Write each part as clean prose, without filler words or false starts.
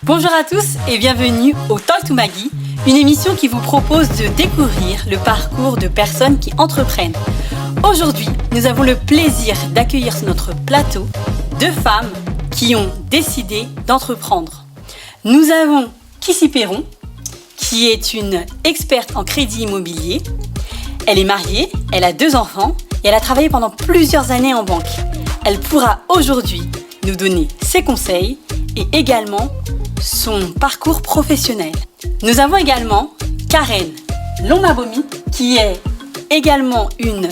Bonjour à tous et bienvenue au Talk to Maggie, une émission qui vous propose de découvrir le parcours de personnes qui entreprennent. Aujourd'hui, nous avons le plaisir d'accueillir sur notre plateau deux femmes qui ont décidé d'entreprendre. Nous avons Kissy Perron, qui est une experte en crédit immobilier. Elle est mariée, elle a 2 enfants et elle a travaillé pendant plusieurs années en banque. Elle pourra aujourd'hui nous donner ses conseils et également son parcours professionnel. Nous avons également Karen Lombabomi, qui est également une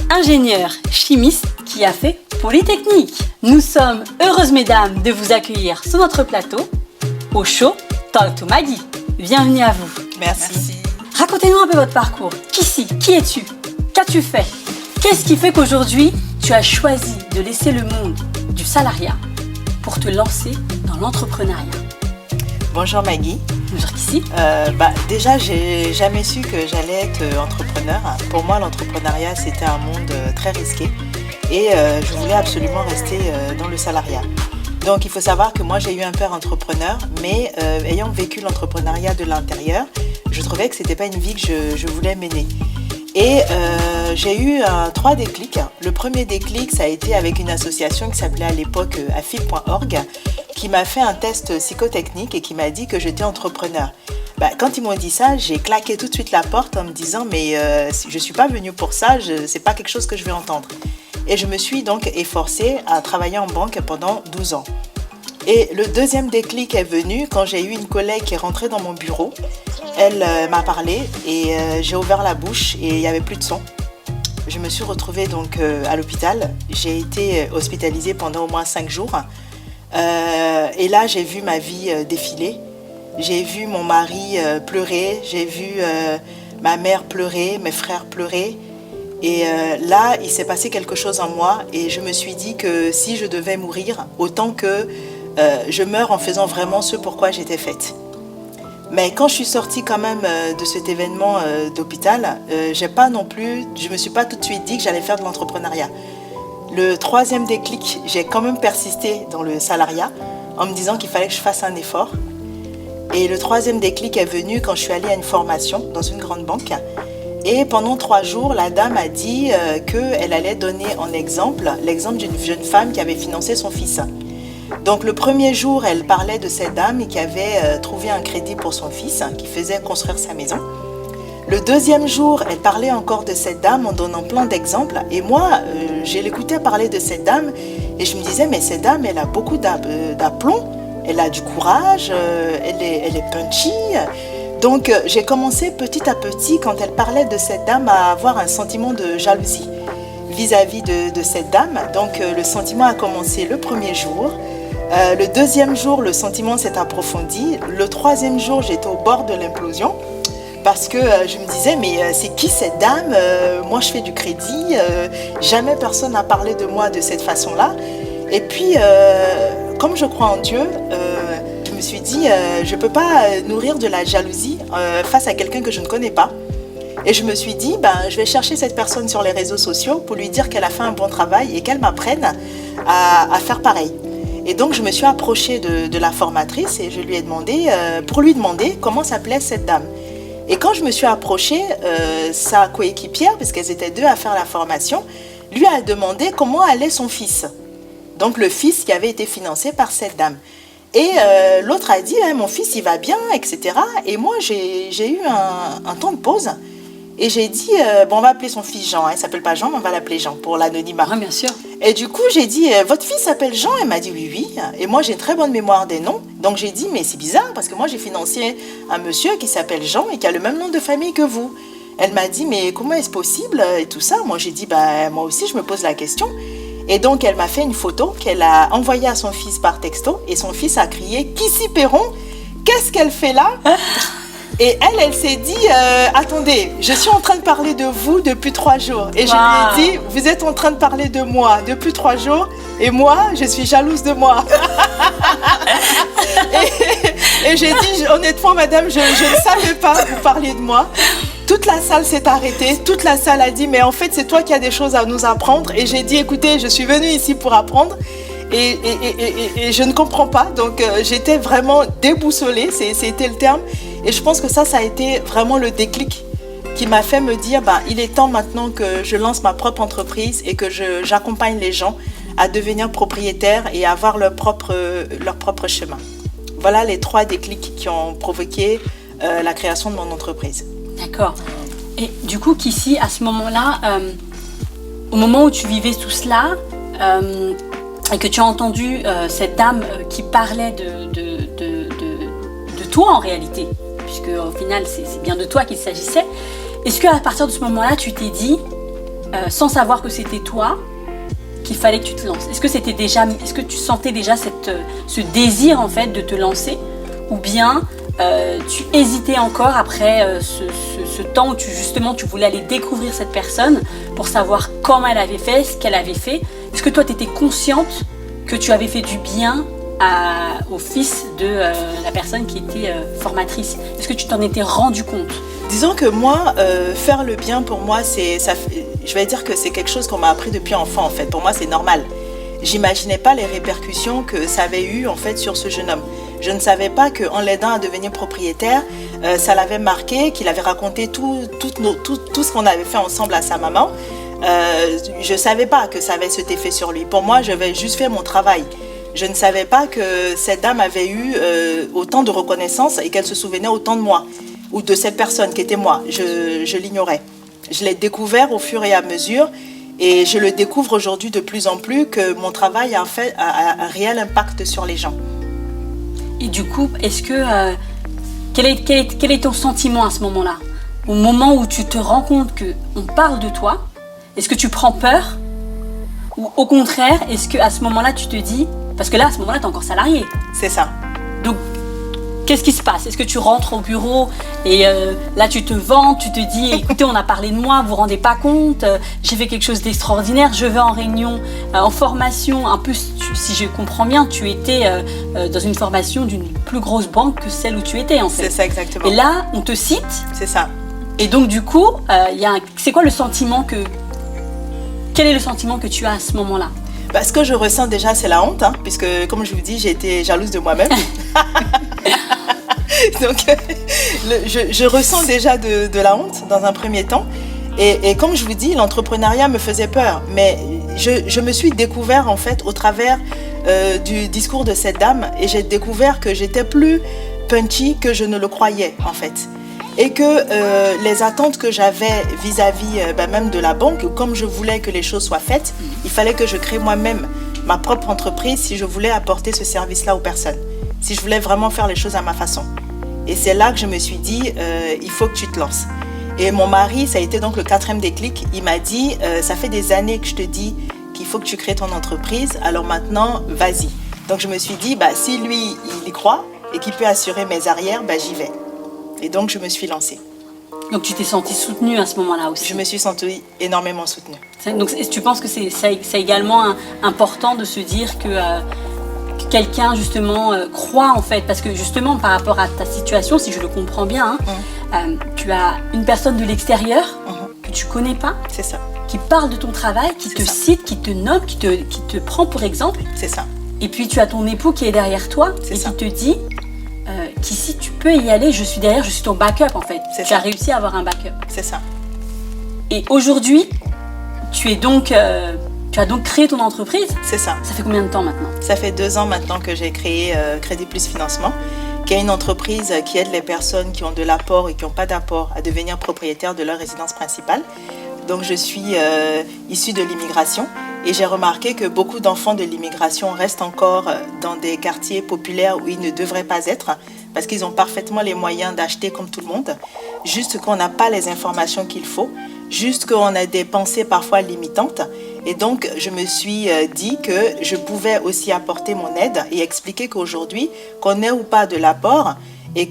ingénieure chimiste qui a fait Polytechnique. Nous sommes heureuses, mesdames, de vous accueillir sur notre plateau au show Talk to Maggie. Bienvenue à vous. Merci. Racontez-nous un peu votre parcours. Kissy, qui es-tu? Qu'as-tu fait? Qu'est-ce qui fait qu'aujourd'hui, tu as choisi de laisser le monde du salariat pour te lancer dans l'entrepreneuriat? Bonjour Maggie. Bonjour Kissy. Déjà, j'ai jamais su que j'allais être entrepreneur. Pour moi, l'entrepreneuriat, c'était un monde très risqué et je voulais absolument rester dans le salariat. Donc, il faut savoir que moi, j'ai eu un père entrepreneur, mais ayant vécu l'entrepreneuriat de l'intérieur, je trouvais que c'était pas une vie que je voulais mener. Et j'ai eu 3 déclics. Le premier déclic, ça a été avec une association qui s'appelait à l'époque afil.org, qui m'a fait un test psychotechnique et qui m'a dit que j'étais entrepreneur. Quand ils m'ont dit ça, j'ai claqué tout de suite la porte en me disant mais je ne suis pas venue pour ça, c'est pas quelque chose que je vais entendre. Et je me suis donc efforcée à travailler en banque pendant 12 ans. Et le deuxième déclic est venu quand j'ai eu une collègue qui est rentrée dans mon bureau. Elle m'a parlé et j'ai ouvert la bouche et il n'y avait plus de son. Je me suis retrouvée donc à l'hôpital. J'ai été hospitalisée pendant au moins 5 jours. Et là, j'ai vu ma vie défiler. J'ai vu mon mari pleurer. J'ai vu ma mère pleurer, mes frères pleurer. Et là, il s'est passé quelque chose en moi. Et je me suis dit que si je devais mourir, autant que je meure en faisant vraiment ce pourquoi j'étais faite. Mais quand je suis sortie quand même de cet événement d'hôpital, je me suis pas tout de suite dit que j'allais faire de l'entrepreneuriat. Le 3e déclic, j'ai quand même persisté dans le salariat en me disant qu'il fallait que je fasse un effort. Et le 3e déclic est venu quand je suis allée à une formation dans une grande banque. Et pendant 3 jours, la dame a dit qu'elle allait donner en exemple l'exemple d'une jeune femme qui avait financé son fils. Donc le premier jour, elle parlait de cette dame qui avait trouvé un crédit pour son fils, qui faisait construire sa maison. Le 2e jour, elle parlait encore de cette dame en donnant plein d'exemples. Et moi, j'ai l'écouté parler de cette dame et je me disais, mais cette dame, elle a beaucoup d'aplomb, elle a du courage, elle est punchy. Donc j'ai commencé petit à petit, quand elle parlait de cette dame, à avoir un sentiment de jalousie vis-à-vis de cette dame. Donc le sentiment a commencé le 1er jour. Le 2e jour, le sentiment s'est approfondi. Le 3e jour, j'étais au bord de l'implosion parce que je me disais, mais c'est qui cette dame? Moi, je fais du crédit. Jamais personne n'a parlé de moi de cette façon-là. Et puis, comme je crois en Dieu, je me suis dit, je ne peux pas nourrir de la jalousie face à quelqu'un que je ne connais pas. Et je me suis dit, je vais chercher cette personne sur les réseaux sociaux pour lui dire qu'elle a fait un bon travail et qu'elle m'apprenne à faire pareil. Et donc, je me suis approchée de la formatrice et je lui ai demandé, pour lui demander comment s'appelait cette dame. Et quand je me suis approchée, sa coéquipière, parce qu'elles étaient 2 à faire la formation, lui a demandé comment allait son fils. Donc, le fils qui avait été financé par cette dame. Et l'autre a dit, mon fils, il va bien, etc. Et moi, j'ai eu un temps de pause. Et j'ai dit, on va appeler son fils Jean. Il ne s'appelle pas Jean, mais on va l'appeler Jean pour l'anonymat. Oui, bien sûr. Et du coup, j'ai dit, votre fils s'appelle Jean? Elle m'a dit oui. Et moi, j'ai une très bonne mémoire des noms. Donc, j'ai dit, mais c'est bizarre parce que moi, j'ai financé un monsieur qui s'appelle Jean et qui a le même nom de famille que vous. Elle m'a dit, mais comment est-ce possible? Et tout ça. Moi, j'ai dit, moi aussi, je me pose la question. Et donc, elle m'a fait une photo qu'elle a envoyée à son fils par texto. Et son fils a crié, Kissy Perron, qu'est-ce qu'elle fait là? Et elle s'est dit, attendez, je suis en train de parler de vous depuis 3 jours. Et je lui ai dit, vous êtes en train de parler de moi depuis 3 jours et moi, je suis jalouse de moi. et j'ai dit, honnêtement, madame, je ne savais pas vous parler de moi. Toute la salle s'est arrêtée, toute la salle a dit, mais en fait, c'est toi qui as des choses à nous apprendre. Et j'ai dit, écoutez, je suis venue ici pour apprendre. Et je ne comprends pas. Donc, j'étais vraiment déboussolée, c'était le terme. Et je pense que ça a été vraiment le déclic qui m'a fait me dire, il est temps maintenant que je lance ma propre entreprise et que j'accompagne les gens à devenir propriétaires et à avoir leur propre chemin. Voilà les 3 déclics qui ont provoqué la création de mon entreprise. D'accord. Et du coup, Kissy, à ce moment-là, au moment où tu vivais tout cela, et que tu as entendu cette dame qui parlait de toi en réalité, puisque au final, c'est bien de toi qu'il s'agissait, est-ce qu'à partir de ce moment-là, tu t'es dit, sans savoir que c'était toi, qu'il fallait que tu te lances? Est-ce que tu sentais déjà ce désir en fait de te lancer, ou bien tu hésitais encore après ce temps où tu voulais aller découvrir cette personne pour savoir comment elle avait fait, ce qu'elle avait fait? Est-ce que toi tu étais consciente que tu avais fait du bien au fils de la personne qui était formatrice? Est-ce que tu t'en étais rendu compte? Disons que moi, faire le bien pour moi, je vais dire que c'est quelque chose qu'on m'a appris depuis enfant en fait. Pour moi, c'est normal. J'imaginais pas les répercussions que ça avait eu en fait sur ce jeune homme. Je ne savais pas qu'en l'aidant à devenir propriétaire, ça l'avait marqué, qu'il avait raconté tout ce qu'on avait fait ensemble à sa maman. Je ne savais pas que ça avait cet effet sur lui. Pour moi, j'avais juste fait mon travail. Je ne savais pas que cette dame avait eu autant de reconnaissance et qu'elle se souvenait autant de moi ou de cette personne qui était moi. Je l'ignorais. Je l'ai découvert au fur et à mesure et je le découvre aujourd'hui de plus en plus que mon travail a un réel impact sur les gens. Et du coup, quel est ton sentiment à ce moment-là? Au moment où tu te rends compte qu'on parle de toi, est-ce que tu prends peur? Ou au contraire, est-ce qu'à ce moment-là, tu te dis... Parce que là, à ce moment-là, tu es encore salarié. C'est ça. Donc, qu'est-ce qui se passe? Est-ce que tu rentres au bureau et là, tu te vantes, tu te dis, écoutez, on a parlé de moi, vous vous rendez pas compte, j'ai fait quelque chose d'extraordinaire, je vais en réunion, en formation. Un peu, si je comprends bien, tu étais dans une formation d'une plus grosse banque que celle où tu étais, en fait. C'est ça, exactement. Et là, on te cite. C'est ça. Et donc, du coup, c'est quoi le sentiment Quel est le sentiment que tu as à ce moment-là? Ce que je ressens déjà, c'est la honte, puisque, comme je vous dis, j'ai été jalouse de moi-même. Donc, je ressens déjà de la honte dans un premier temps. Et comme je vous dis, l'entrepreneuriat me faisait peur. Mais je me suis découvert, en fait, au travers du discours de cette dame. Et j'ai découvert que j'étais plus punchy que je ne le croyais, en fait. Et que les attentes que j'avais vis-à-vis même de la banque, comme je voulais que les choses soient faites, il fallait que je crée moi-même ma propre entreprise si je voulais apporter ce service-là aux personnes, si je voulais vraiment faire les choses à ma façon. Et c'est là que je me suis dit, il faut que tu te lances. Et mon mari, ça a été donc le 4e déclic, il m'a dit, ça fait des années que je te dis qu'il faut que tu crées ton entreprise, alors maintenant, vas-y. Donc je me suis dit, si lui, il y croit et qu'il peut assurer mes arrières, j'y vais. Et donc, je me suis lancée. Donc, tu t'es sentie soutenue à ce moment-là aussi? Je me suis sentie énormément soutenue. Donc, tu penses que c'est également important de se dire que quelqu'un, justement, croit, en fait, parce que, justement, par rapport à ta situation, si je le comprends bien, tu as une personne de l'extérieur que tu ne connais pas. C'est ça. Qui parle de ton travail, qui te cite, qui te note, qui te prend pour exemple. C'est ça. Et puis, tu as ton époux qui est derrière toi et qui te dit... Kissy, tu peux y aller, je suis derrière, je suis ton backup en fait. Tu as réussi à avoir un backup. C'est ça. Et aujourd'hui, tu as donc créé ton entreprise. C'est ça. Ça fait combien de temps maintenant? Ça fait 2 ans maintenant que j'ai créé Crédit Plus Financement, qui est une entreprise qui aide les personnes qui ont de l'apport et qui n'ont pas d'apport à devenir propriétaires de leur résidence principale. Donc je suis issue de l'immigration et j'ai remarqué que beaucoup d'enfants de l'immigration restent encore dans des quartiers populaires où ils ne devraient pas être parce qu'ils ont parfaitement les moyens d'acheter comme tout le monde, juste qu'on n'a pas les informations qu'il faut, juste qu'on a des pensées parfois limitantes. Et donc je me suis dit que je pouvais aussi apporter mon aide et expliquer qu'aujourd'hui, qu'on ait ou pas de l'apport, et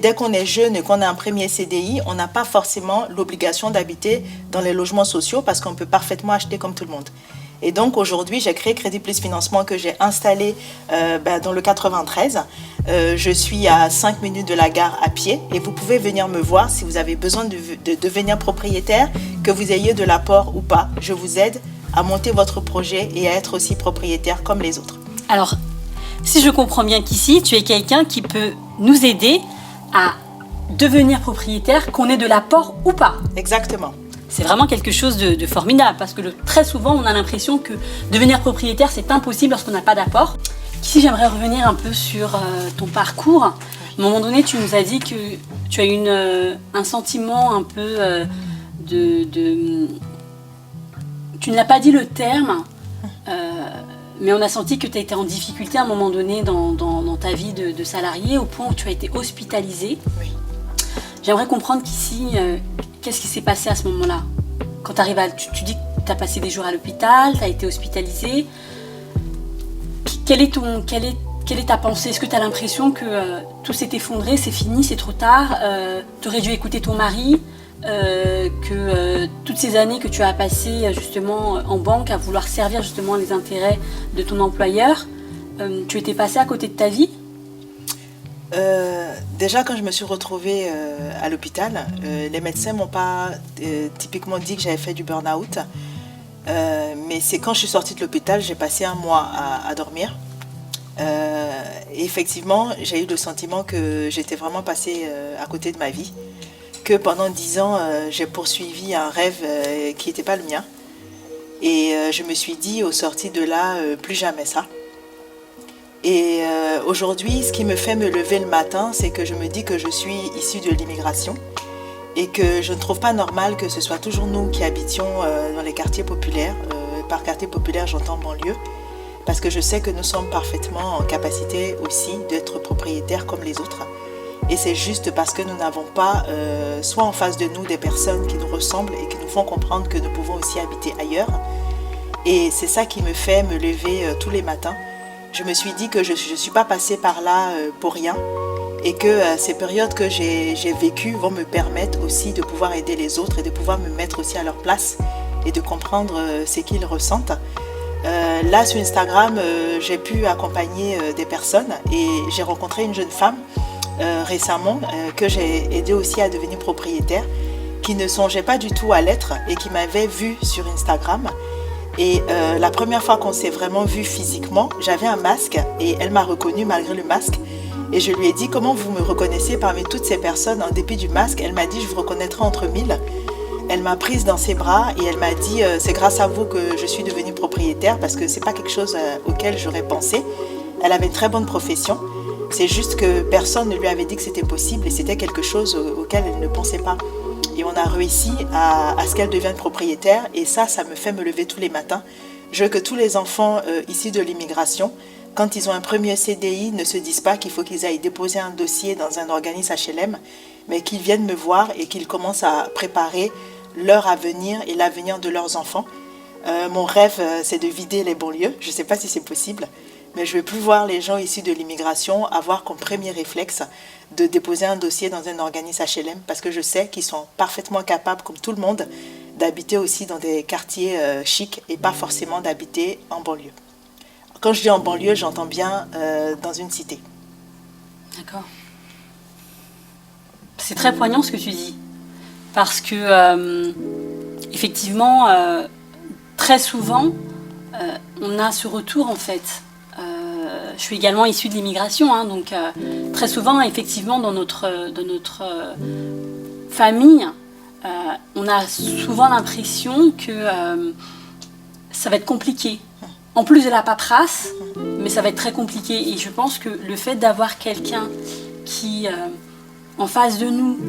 dès qu'on est jeune et qu'on a un premier CDI, on n'a pas forcément l'obligation d'habiter dans les logements sociaux parce qu'on peut parfaitement acheter comme tout le monde. Et donc aujourd'hui, j'ai créé Crédit Plus Financement que j'ai installé dans le 93. Je suis à 5 minutes de la gare à pied et vous pouvez venir me voir si vous avez besoin de devenir propriétaire, que vous ayez de l'apport ou pas. Je vous aide à monter votre projet et à être aussi propriétaire comme les autres. Alors, si je comprends bien qu'ici, tu es quelqu'un qui peut nous aider à devenir propriétaire, qu'on ait de l'apport ou pas. Exactement. C'est vraiment quelque chose de formidable parce que très souvent, on a l'impression que devenir propriétaire, c'est impossible lorsqu'on n'a pas d'apport. Ici, j'aimerais revenir un peu sur ton parcours. À un moment donné, tu nous as dit que tu as eu un sentiment un peu Tu ne l'as pas dit le terme, mais on a senti que tu as été en difficulté à un moment donné dans ta vie de salarié, au point où tu as été hospitalisé. Oui. J'aimerais comprendre qu'ici, qu'est-ce qui s'est passé à ce moment-là? Quand tu arrives tu dis que tu as passé des jours à l'hôpital, tu as été hospitalisé. Quelle est ta pensée? Est-ce que tu as l'impression que tout s'est effondré, c'est fini, c'est trop tard? Tu aurais dû écouter ton mari, que toutes ces années que tu as passées justement en banque à vouloir servir justement les intérêts de ton employeur, tu étais passé à côté de ta vie? Déjà, quand je me suis retrouvée à l'hôpital, les médecins m'ont pas typiquement dit que j'avais fait du burn-out. Mais c'est quand je suis sortie de l'hôpital, j'ai passé un mois à dormir. Et effectivement, j'ai eu le sentiment que j'étais vraiment passée à côté de ma vie. Que pendant 10 ans, j'ai poursuivi un rêve qui n'était pas le mien. Et je me suis dit, au sorti de là, plus jamais ça. Et aujourd'hui, ce qui me fait me lever le matin, c'est que je me dis que je suis issue de l'immigration et que je ne trouve pas normal que ce soit toujours nous qui habitions dans les quartiers populaires. Par quartier populaire, j'entends banlieue, parce que je sais que nous sommes parfaitement en capacité aussi d'être propriétaires comme les autres. Et c'est juste parce que nous n'avons pas, soit en face de nous, des personnes qui nous ressemblent et qui nous font comprendre que nous pouvons aussi habiter ailleurs. Et c'est ça qui me fait me lever tous les matins. Je me suis dit que je ne suis pas passée par là pour rien et que ces périodes que j'ai vécues vont me permettre aussi de pouvoir aider les autres et de pouvoir me mettre aussi à leur place et de comprendre ce qu'ils ressentent. Là, sur Instagram, j'ai pu accompagner des personnes et j'ai rencontré une jeune femme récemment que j'ai aidé aussi à devenir propriétaire, qui ne songeait pas du tout à l'être et qui m'avait vue sur Instagram. Et la première fois qu'on s'est vraiment vu physiquement, j'avais un masque et elle m'a reconnue malgré le masque. Et je lui ai dit, comment vous me reconnaissez parmi toutes ces personnes en dépit du masque? Elle m'a dit, je vous reconnaîtrai entre mille. Elle m'a prise dans ses bras et elle m'a dit, c'est grâce à vous que je suis devenue propriétaire, parce que c'est pas quelque chose auquel j'aurais pensé. Elle avait une très bonne profession. C'est juste que personne ne lui avait dit que c'était possible et c'était quelque chose auquel elle ne pensait pas. Et on a réussi à ce qu'elle devienne propriétaire. Et ça me fait me lever tous les matins. Je veux que tous les enfants issus de l'immigration, quand ils ont un premier CDI, ne se disent pas qu'il faut qu'ils aillent déposer un dossier dans un organisme HLM, mais qu'ils viennent me voir et qu'ils commencent à préparer leur avenir et l'avenir de leurs enfants. Mon rêve, c'est de vider les banlieues. Je ne sais pas si c'est possible, mais je ne veux plus voir les gens issus de l'immigration avoir comme premier réflexe de déposer un dossier dans un organisme HLM, parce que je sais qu'ils sont parfaitement capables, comme tout le monde, d'habiter aussi dans des quartiers chics et pas forcément d'habiter en banlieue. Quand je dis en banlieue, j'entends bien dans une cité. D'accord. C'est très poignant ce que tu dis, parce que effectivement, très souvent, on a ce retour en fait. Je suis également issue de l'immigration, hein, donc très souvent, effectivement, dans notre famille, on a souvent l'impression que ça va être compliqué. En plus de la paperasse, mais ça va être très compliqué. Et je pense que le fait d'avoir quelqu'un qui, en face de nous,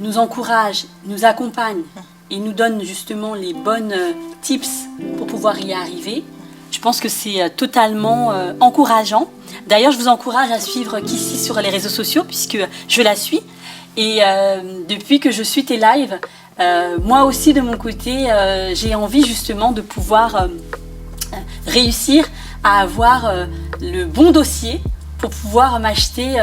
nous encourage, nous accompagne et nous donne justement les bonnes tips pour pouvoir y arriver, je pense que c'est totalement encourageant. D'ailleurs, je vous encourage à suivre Kissy sur les réseaux sociaux, puisque je la suis. Et depuis que je suis tes lives, moi aussi de mon côté, j'ai envie justement de pouvoir réussir à avoir le bon dossier pour pouvoir m'acheter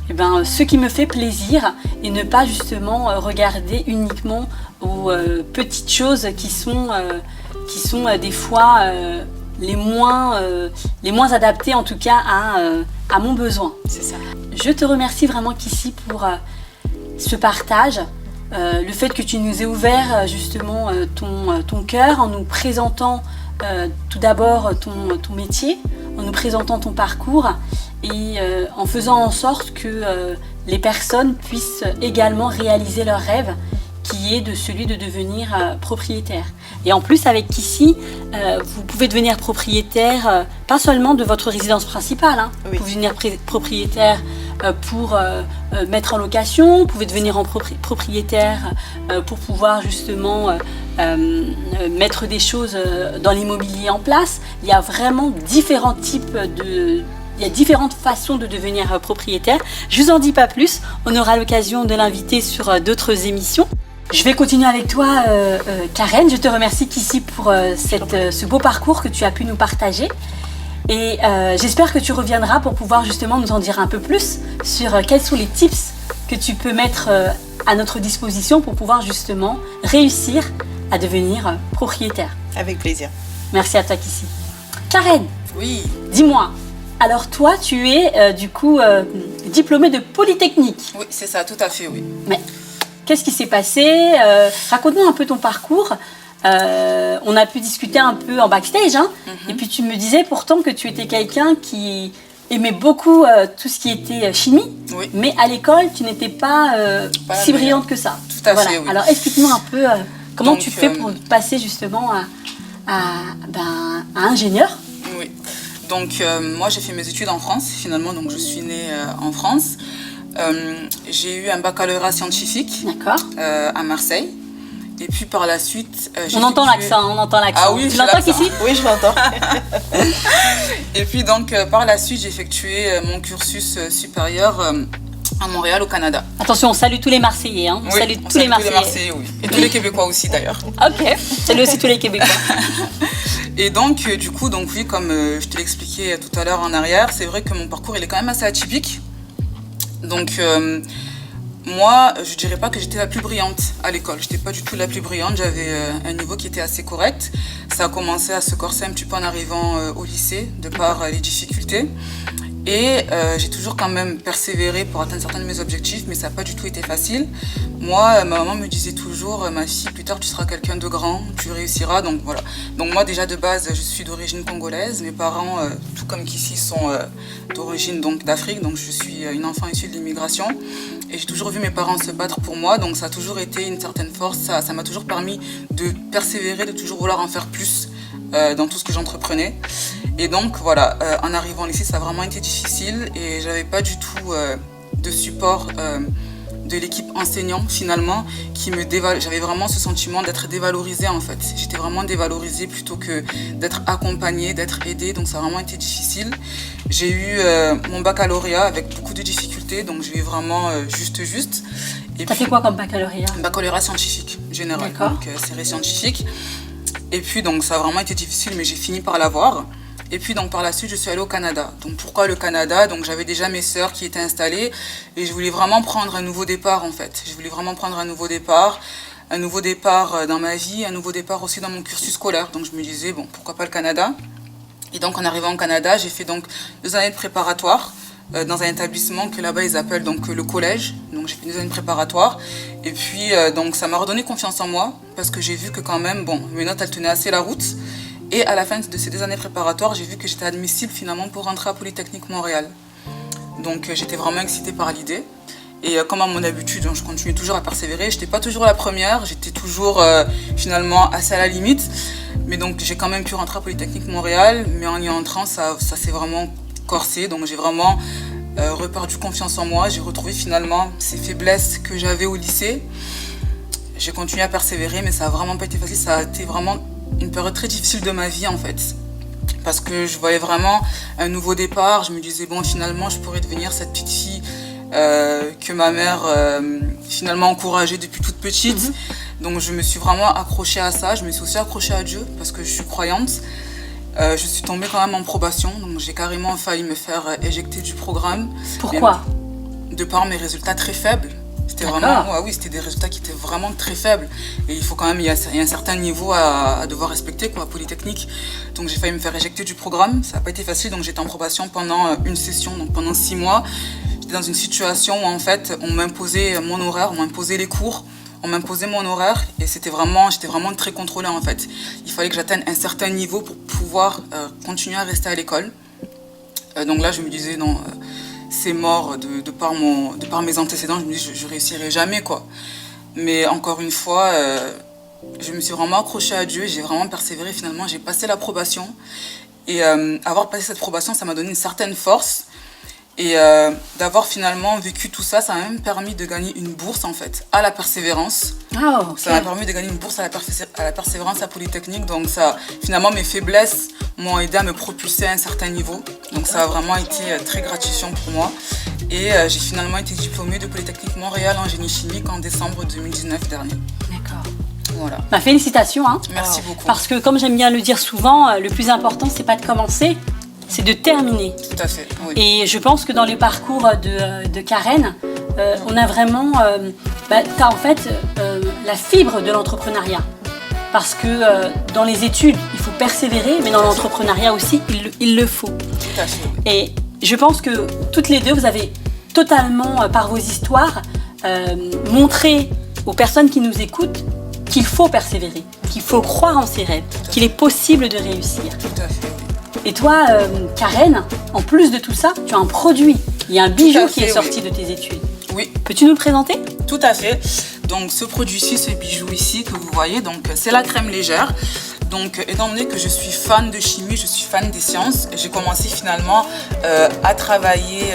ce qui me fait plaisir et ne pas justement regarder uniquement aux petites choses qui sont des fois les moins adaptées en tout cas à mon besoin. C'est ça. Je te remercie vraiment Kissy pour ce partage. le fait que tu nous aies ouvert justement ton cœur en nous présentant tout d'abord ton métier, en nous présentant ton parcours et en faisant en sorte que les personnes puissent également réaliser leur rêve qui est de celui de devenir propriétaire. Et en plus, avec Kissy, vous pouvez devenir propriétaire, pas seulement de votre résidence principale, hein. Oui. Vous pouvez devenir propriétaire pour mettre en location, vous pouvez devenir propriétaire pour pouvoir justement mettre des choses dans l'immobilier en place. Il y a vraiment différents types il y a différentes façons de devenir propriétaire. Je vous en dis pas plus, on aura l'occasion de l'inviter sur d'autres émissions. Je vais continuer avec toi, Karen. Je te remercie Kissy pour ce beau parcours que tu as pu nous partager. Et j'espère que tu reviendras pour pouvoir justement nous en dire un peu plus sur quels sont les tips que tu peux mettre à notre disposition pour pouvoir justement réussir à devenir propriétaire. Avec plaisir. Merci à toi Kissy. Karen, Oui, dis-moi, alors toi tu es du coup diplômée de Polytechnique. oui, c'est ça, tout à fait, oui. Mais qu'est-ce qui s'est passé? Raconte-nous un peu ton parcours. On a pu discuter un peu en backstage, hein. Et puis tu me disais pourtant que tu étais quelqu'un qui aimait beaucoup tout ce qui était chimie, Oui. mais à l'école tu n'étais pas, Pas la si meilleure. brillante que ça. Tout à fait, oui. Alors explique-nous un peu comment Donc, tu fais pour passer justement à ingénieur. Oui. Donc, moi, j'ai fait mes études en France, finalement, donc je suis née en France. J'ai eu un baccalauréat scientifique D'accord. à Marseille. Et puis par la suite, j'ai On entend effectué- l'accent, on entend l'accent. Ah oui, tu j'ai l'entends l'accent. Kissy? Oui, je l'entends. Et puis donc, par la suite, j'ai effectué mon cursus supérieur à Montréal, au Canada. Attention, on salue tous les Marseillais, hein. On Oui, salue on tous les salue Marseillais. oui. Et tous les Québécois aussi, d'ailleurs. Ok, salut aussi tous les Québécois. Et donc, du coup, donc oui, comme je te l'expliquais tout à l'heure en arrière, c'est vrai que mon parcours, il est quand même assez atypique. Donc, moi, je dirais pas que j'étais la plus brillante à l'école. J'étais pas du tout la plus brillante. J'avais un niveau qui était assez correct. Ça a commencé à se corser un petit peu en arrivant au lycée, de par les difficultés. Et j'ai toujours quand même persévéré pour atteindre certains de mes objectifs, mais ça n'a pas du tout été facile. Moi, ma maman me disait toujours, ma fille, plus tard tu seras quelqu'un de grand, tu réussiras. Donc voilà. Donc moi déjà de base, je suis d'origine congolaise. Mes parents, tout comme qu'ici, sont d'origine donc d'Afrique. Donc je suis une enfant issue de l'immigration. Et j'ai toujours vu mes parents se battre pour moi. Donc ça a toujours été une certaine force. Ça m'a toujours permis de persévérer, de toujours vouloir en faire plus dans tout ce que j'entreprenais. Et donc voilà, en arrivant au lycée, ça a vraiment été difficile et j'avais pas du tout de support de l'équipe enseignante finalement j'avais vraiment ce sentiment d'être dévalorisée en fait. J'étais vraiment dévalorisée plutôt que d'être accompagnée, d'être aidée, donc ça a vraiment été difficile. J'ai eu mon baccalauréat avec beaucoup de difficultés, donc j'ai eu vraiment juste. Et T'as fait quoi comme baccalauréat? Baccalauréat scientifique général, D'accord. donc série scientifique. Et puis donc ça a vraiment été difficile, mais j'ai fini par l'avoir. Et puis donc par la suite, je suis allée au Canada. Donc pourquoi le Canada? Donc j'avais déjà mes sœurs qui étaient installées et je voulais vraiment prendre un nouveau départ en fait. Je voulais vraiment prendre un nouveau départ dans ma vie, un nouveau départ aussi dans mon cursus scolaire. Donc je me disais bon, pourquoi pas le Canada? Et donc en arrivant au Canada, j'ai fait donc 2 années de préparatoire dans un établissement que là-bas ils appellent donc le collège. Donc j'ai fait 2 années de préparatoire et puis donc ça m'a redonné confiance en moi parce que j'ai vu que quand même bon, mes notes elles tenaient assez la route. Et à la fin de ces 2 années préparatoires, j'ai vu que j'étais admissible finalement pour rentrer à Polytechnique Montréal. Donc j'étais vraiment excitée par l'idée. Et comme à mon habitude, je continue toujours à persévérer. Je n'étais pas toujours la première, j'étais toujours finalement assez à la limite. Mais donc j'ai quand même pu rentrer à Polytechnique Montréal. Mais en y entrant, ça s'est vraiment corsé. Donc j'ai vraiment reperdu confiance en moi. J'ai retrouvé finalement ces faiblesses que j'avais au lycée. J'ai continué à persévérer, mais ça n'a vraiment pas été facile. Ça a été vraiment une période très difficile de ma vie en fait, parce que je voyais vraiment un nouveau départ. Je me disais bon, finalement je pourrais devenir cette petite fille que ma mère finalement encourageait depuis toute petite. Donc je me suis vraiment accrochée à ça. Je me suis aussi accrochée à Dieu parce que je suis croyante. Je suis tombée quand même en probation, donc j'ai carrément failli me faire éjecter du programme. Pourquoi? De par mes résultats très faibles. C'était D'accord. vraiment, oui, c'était des résultats qui étaient vraiment très faibles. Et il faut quand même, il y a un certain niveau à devoir respecter, quoi, Polytechnique. Donc j'ai failli me faire éjecter du programme. Ça n'a pas été facile, donc j'étais en probation pendant une session, donc pendant 6 mois. J'étais dans une situation où en fait, on m'imposait mon horaire, on m'imposait les cours. on m'imposait mon horaire et j'étais vraiment très contrôlée en fait. Il fallait que j'atteigne un certain niveau pour pouvoir continuer à rester à l'école. Donc là, je me disais, non, c'est mort de par mes antécédents. Je me dis, je réussirai jamais, quoi. Mais encore une fois, je me suis vraiment accrochée à Dieu, j'ai vraiment persévéré. Finalement, j'ai passé la probation. Et avoir passé cette probation, ça m'a donné une certaine force. Et d'avoir finalement vécu tout ça, ça m'a même permis de gagner une bourse en fait, à la persévérance. Ah, okay. Ça m'a permis de gagner une bourse à la persévérance à Polytechnique. Donc ça, finalement, mes faiblesses m'ont aidé à me propulser à un certain niveau. Donc ça a vraiment été très gratifiant pour moi. Et j'ai finalement été diplômée de Polytechnique Montréal en génie chimique en décembre 2019 dernier. D'accord. Voilà. Bah, félicitations. Hein. Merci beaucoup. Parce que comme j'aime bien le dire souvent, le plus important, c'est pas de commencer, c'est de terminer. Tout à fait, oui. Et je pense que dans le parcours de Karen, on a vraiment, t'as en fait la fibre de l'entrepreneuriat. Parce que dans les études, il faut persévérer, mais dans l'entrepreneuriat aussi, il le faut. Tout à fait, oui. Et je pense que toutes les deux, vous avez totalement, par vos histoires, montré aux personnes qui nous écoutent qu'il faut persévérer, qu'il faut croire en ses rêves, qu'il est possible de réussir. Tout à fait, oui. Et toi, Karen, en plus de tout ça, tu as un produit. Il y a un bijou qui est sorti de tes études. Oui. Peux-tu nous le présenter ? Tout à fait. Donc ce produit-ci, ce bijou ici que vous voyez, donc c'est la crème légère. Donc étant donné que je suis fan de chimie, je suis fan des sciences, j'ai commencé finalement à travailler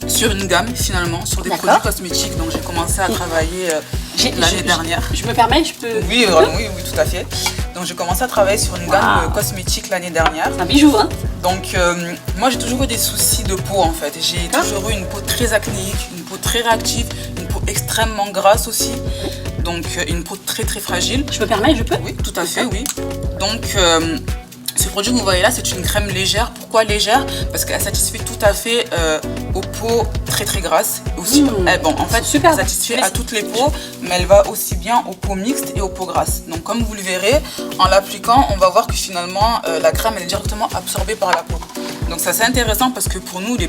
sur une gamme finalement, sur des produits cosmétiques. Donc j'ai commencé à travailler l'année dernière. Je me permets, je peux... Oui, tout à fait. Donc j'ai commencé à travailler sur une gamme cosmétique l'année dernière. C'est un bijou, hein. Donc moi j'ai toujours eu des soucis de peau en fait. J'ai toujours eu une peau très acnéique, une peau très réactive, une peau extrêmement grasse aussi. Donc une peau très très fragile. Je me permets, je peux ? Oui, tout à fait, oui. Donc ce produit que vous voyez là, c'est une crème légère. Pourquoi légère ? Parce qu'elle satisfait tout à fait aux peaux très très grasses. Aussi, en fait, elle satisfait à toutes les peaux, mais elle va aussi bien aux peaux mixtes et aux peaux grasses. Donc comme vous le verrez, en l'appliquant, on va voir que finalement, la crème elle est directement absorbée par la peau. Donc c'est assez intéressant parce que pour nous, les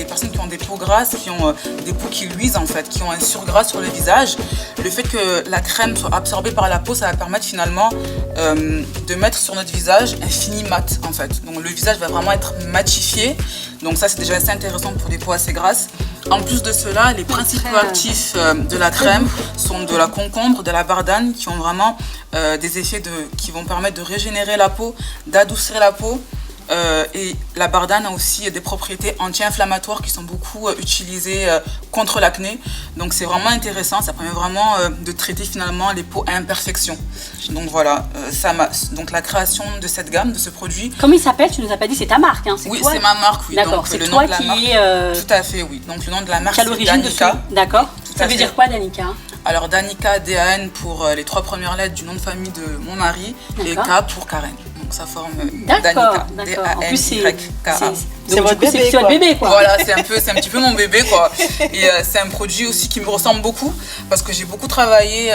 personnes qui ont des peaux grasses, qui ont des peaux qui luisent en fait, qui ont un surgras sur le visage, le fait que la crème soit absorbée par la peau, ça va permettre finalement de mettre sur notre visage un fini mat en fait. Donc le visage va vraiment être matifié. Donc ça c'est déjà assez intéressant pour des peaux assez grasses. En plus de cela, les principaux actifs de la crème sont de la concombre, de la bardane, qui ont vraiment des effets qui vont permettre de régénérer la peau, d'adoucir la peau. Et la bardane a aussi des propriétés anti-inflammatoires qui sont beaucoup utilisées contre l'acné. Donc c'est vraiment intéressant, ça permet vraiment de traiter finalement les peaux à imperfection. Donc voilà, donc la création de cette gamme, de ce produit. Comment il s'appelle ? Tu nous as pas dit, c'est ta marque, hein ? Oui, c'est ma marque, oui. D'accord, c'est toi qui est... Tout à fait, oui. Donc le nom de la marque, c'est Danica. D'accord. Ça veut dire quoi, Danica ? Alors Danica, D-A-N pour les 3 premières lettres du nom de famille de mon mari et K pour Karen. Donc ça forme Danica. D'accord. En plus, c'est votre bébé, quoi. Bébé, quoi. Voilà, c'est un petit peu mon bébé, quoi. Et c'est un produit aussi qui me ressemble beaucoup parce que j'ai beaucoup travaillé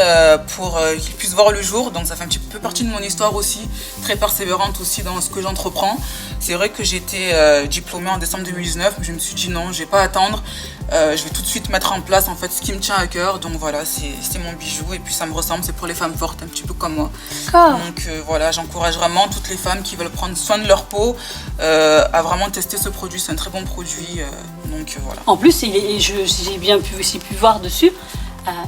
pour qu'il puisse voir le jour. Donc ça fait un petit peu partie de mon histoire aussi, très persévérante aussi dans ce que j'entreprends. C'est vrai que j'étais diplômée en décembre 2019, mais je me suis dit non, je vais pas attendre. Je vais tout de suite mettre en place en fait ce qui me tient à cœur. Donc voilà, c'est mon bijou et puis ça me ressemble, c'est pour les femmes fortes un petit peu comme moi. Donc voilà, j'encourage vraiment toutes les femmes qui veulent prendre soin de leur peau à vraiment tester ce produit. C'est un très bon produit. Donc voilà. En plus, j'ai bien pu voir dessus,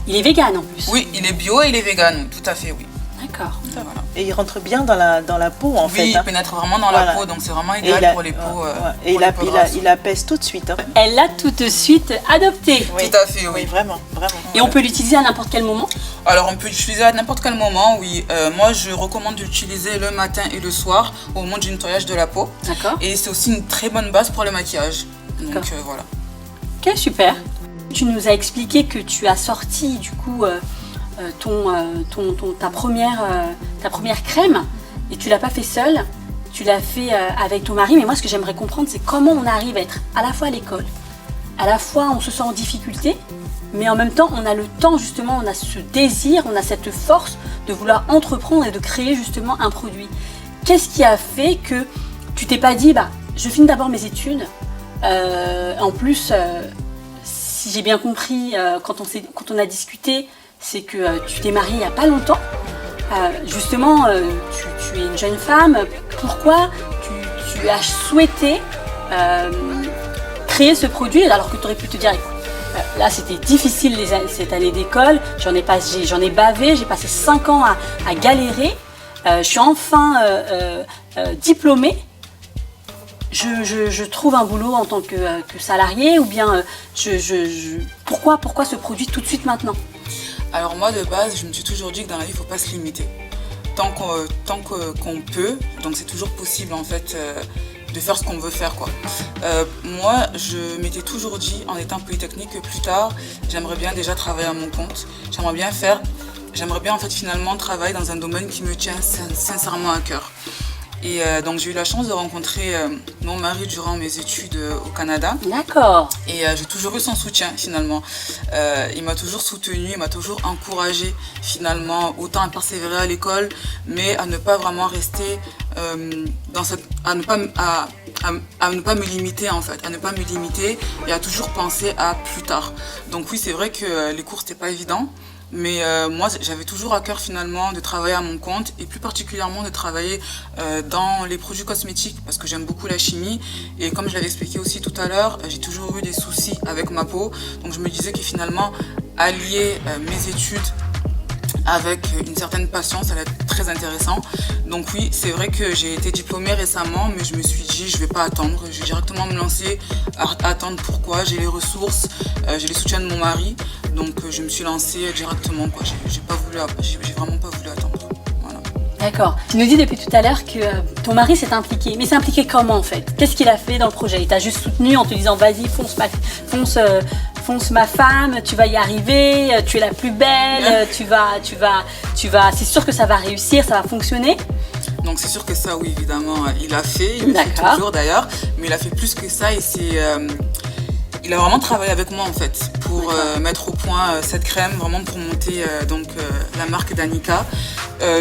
il est vegan en plus. Oui, il est bio et il est vegan, tout à fait, oui. D'accord. Voilà. Et il rentre bien dans la peau en fait. Oui, il pénètre vraiment dans la peau, donc c'est vraiment idéal pour les peaux. Et il apaise tout de suite. Hein. Elle l'a tout de suite adopté. Oui. Tout à fait, oui. Oui, vraiment. Et on peut l'utiliser à n'importe quel moment ? Alors on peut l'utiliser à n'importe quel moment, oui. Moi je recommande de l'utiliser le matin et le soir au moment du nettoyage de la peau. D'accord. Et c'est aussi une très bonne base pour le maquillage. Donc voilà. Ok, super. Tu nous as expliqué que tu as sorti du coup ta première crème et tu l'as pas fait seule, tu l'as fait avec ton mari. Mais moi ce que j'aimerais comprendre, c'est comment on arrive à être à la fois à l'école, à la fois on se sent en difficulté, mais en même temps on a le temps justement, on a ce désir, on a cette force de vouloir entreprendre et de créer justement un produit. Qu'est-ce qui a fait que tu t'es pas dit je finis d'abord mes études, en plus si j'ai bien compris quand on a discuté, c'est que tu t'es mariée il n'y a pas longtemps. Justement, tu es une jeune femme. Pourquoi tu as souhaité créer ce produit alors que tu aurais pu te dire, là c'était difficile cette année d'école, j'en ai bavé, j'ai passé 5 ans à galérer, je suis enfin diplômée, je trouve un boulot en tant que salarié, ou bien pourquoi ce produit tout de suite maintenant? Alors moi de base, je me suis toujours dit que dans la vie, il ne faut pas se limiter. Tant qu'on peut, donc c'est toujours possible en fait de faire ce qu'on veut faire, quoi. Moi, je m'étais toujours dit en étant polytechnique que plus tard, j'aimerais bien déjà travailler à mon compte. J'aimerais bien en fait finalement travailler dans un domaine qui me tient sincèrement à cœur. Et donc j'ai eu la chance de rencontrer mon mari durant mes études au Canada. D'accord. Et j'ai toujours eu son soutien finalement. Il m'a toujours soutenue, il m'a toujours encouragée finalement, autant à persévérer à l'école, mais à ne pas vraiment rester à ne pas me limiter en fait, à ne pas me limiter et à toujours penser à plus tard. Donc oui, c'est vrai que les cours c'était pas évident. Mais moi, j'avais toujours à cœur finalement de travailler à mon compte et plus particulièrement de travailler dans les produits cosmétiques parce que j'aime beaucoup la chimie et comme je l'avais expliqué aussi tout à l'heure, j'ai toujours eu des soucis avec ma peau. Donc je me disais que finalement, allier mes études avec une certaine passion, ça va être très intéressant. Donc oui, c'est vrai que j'ai été diplômée récemment, mais je me suis dit, je vais pas attendre, je vais directement me lancer, attendre pourquoi, j'ai les ressources, j'ai les soutiens de mon mari, donc je me suis lancée directement, quoi. J'ai vraiment pas voulu attendre. Voilà. D'accord. Tu nous dis depuis tout à l'heure que ton mari s'est impliqué, mais s'est impliqué comment en fait? Qu'est-ce qu'il a fait dans le projet? Il t'a juste soutenu en te disant, vas-y, fonce ma femme, tu vas y arriver, tu es la plus belle, tu vas, c'est sûr que ça va réussir, ça va fonctionner. Donc c'est sûr que ça, oui, évidemment, il a fait, il le fait toujours d'ailleurs, mais il a fait plus que ça et il a vraiment travaillé avec moi en fait pour mettre au point cette crème, vraiment pour monter la marque Danica.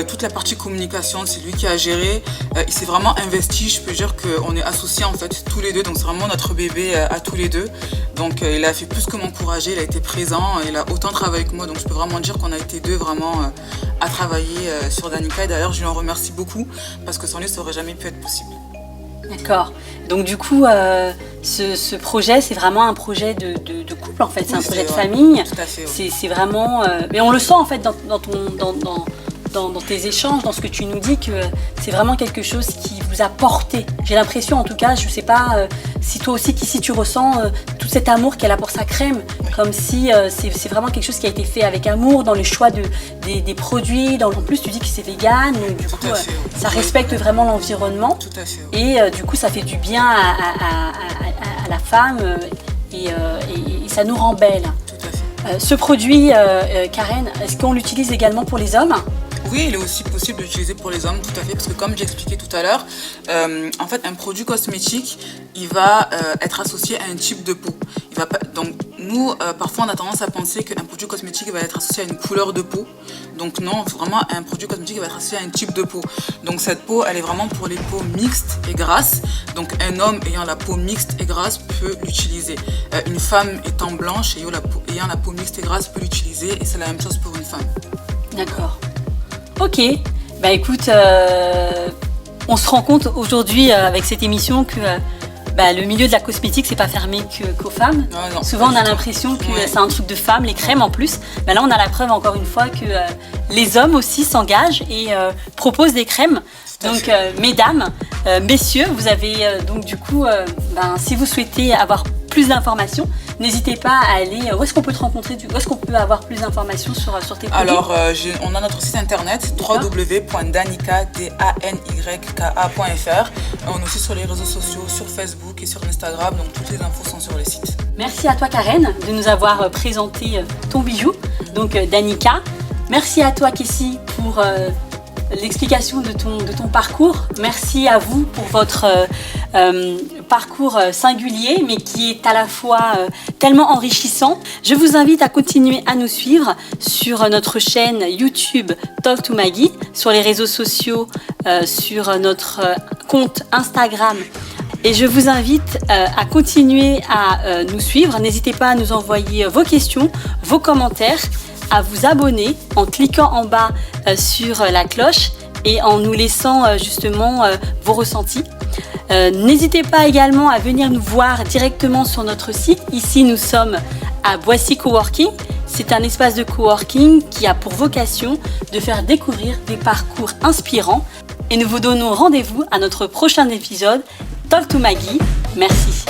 Toute la partie communication, c'est lui qui a géré. Il s'est vraiment investi, je peux dire qu'on est associés en fait tous les deux, donc c'est vraiment notre bébé à tous les deux. Donc il a fait plus que m'encourager, il a été présent, il a autant travaillé que moi, donc je peux vraiment dire qu'on a été deux vraiment à travailler sur Danica. Et d'ailleurs je lui en remercie beaucoup parce que sans lui ça aurait jamais pu être possible. D'accord. Donc du coup, ce projet, c'est vraiment un projet de couple en fait, c'est un projet de famille. Tout à fait, oui. C'est vraiment, mais on le sent en fait dans tes échanges, dans ce que tu nous dis, que c'est vraiment quelque chose qui vous a porté. J'ai l'impression, en tout cas, je sais pas si toi aussi, si tu ressens tout cet amour qu'elle a pour sa crème, comme si c'est vraiment quelque chose qui a été fait avec amour dans le choix des produits. En plus, tu dis que c'est vegan, donc du coup, ça respecte vraiment l'environnement. Tout à fait. Et du coup, ça fait du bien à la femme et ça nous rend belle. Tout à fait. Ce produit, Karen, est-ce qu'on l'utilise également pour les hommes? Oui, il est aussi possible d'utiliser pour les hommes, tout à fait, parce que comme j'ai expliqué tout à l'heure, en fait, un produit cosmétique, il va être associé à un type de peau. Donc, nous, parfois, on a tendance à penser qu'un produit cosmétique va être associé à une couleur de peau. Donc non, vraiment, un produit cosmétique va être associé à un type de peau. Donc cette peau, elle est vraiment pour les peaux mixtes et grasses. Donc un homme ayant la peau mixte et grasse peut l'utiliser. Une femme étant blanche et ayant la peau mixte et grasse peut l'utiliser. Et c'est la même chose pour une femme. D'accord. Ok, bah écoute, on se rend compte aujourd'hui avec cette émission que le milieu de la cosmétique c'est pas fermé qu'aux femmes. Non, souvent on a l'impression que c'est un truc de femmes, les crèmes en plus. Bah là on a la preuve encore une fois que les hommes aussi s'engagent et proposent des crèmes. Donc mesdames, messieurs, vous avez donc du coup, si vous souhaitez avoir plus d'informations, n'hésitez pas à aller. Où est-ce qu'on peut te rencontrer? Où est-ce qu'on peut avoir plus d'informations sur tes produits? Alors, on a notre site internet www.danika.fr. On est aussi sur les réseaux sociaux, sur Facebook et sur Instagram. Donc, toutes les infos sont sur le site. Merci à toi, Karen, de nous avoir présenté ton bijou, donc Danica. Merci à toi, Kessie, pour l'explication de ton parcours. Merci à vous pour votre parcours singulier, mais qui est à la fois tellement enrichissant. Je vous invite à continuer à nous suivre sur notre chaîne YouTube Talk to Maggie, sur les réseaux sociaux, sur notre compte Instagram. Et je vous invite à continuer à nous suivre. N'hésitez pas à nous envoyer vos questions, vos commentaires. à vous abonner en cliquant en bas sur la cloche et en nous laissant justement vos ressentis. N'hésitez pas également à venir nous voir directement sur notre site. Ici, nous sommes à Boissy Coworking. C'est un espace de coworking qui a pour vocation de faire découvrir des parcours inspirants. Et nous vous donnons rendez-vous à notre prochain épisode Talk to Maggie. Merci.